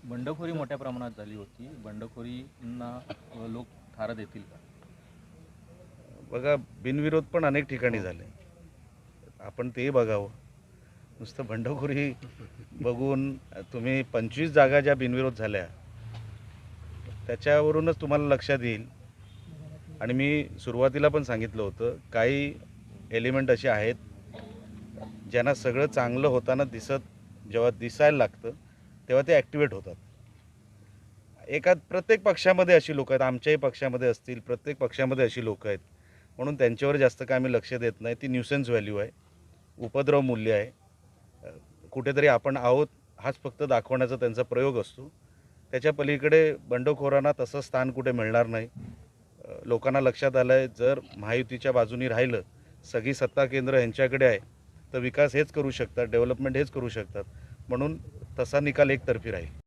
बंडखोरी मोठ्या प्रमाणात झाली होती. बंडखोरींना लोक थारा देतील का? बघा, बिनविरोध पण अनेक ठिकाणी झाले. आपण तेही बघावं. नुसतं बंडखोरी बघून तुम्ही 25 जागा ज्या बिनविरोध झाल्या त्याच्यावरूनच तुम्हाला लक्षात येईल. आणि मी सुरुवातीला पण सांगितलं होतं, काही एलिमेंट असे आहेत ज्यांना सगळं चांगलं होताना जेव्हा दिसायला लागतं तेव्हा ते ॲक्टिवेट होतात. प्रत्येक पक्षामध्ये अशी लोक आहेत, आमच्याही पक्षामध्ये असतील, प्रत्येक पक्षामध्ये अशी लोक आहेत. म्हणून त्यांच्यावर जास्त काय आम्ही लक्ष देत नाही. ती न्यूसेन्स व्हॅल्यू आहे, उपद्रव मूल्य आहे. कुठेतरी आपण आहोत हाच फक्त दाखवण्याचा त्यांचा प्रयोग असतो. त्याच्या पलीकडे बंडखोरांना तसं स्थान कुठे मिळणार नाही. लोकांना लक्षात आलं आहे, जर महायुतीच्या बाजूनी राहिलं, सगळी सत्ता केंद्र यांच्याकडे आहे, तर विकास हेच करू शकतात, डेव्हलपमेंट हेच करू शकतात. म्हणून तसा निकाल एकतर्फी राहील.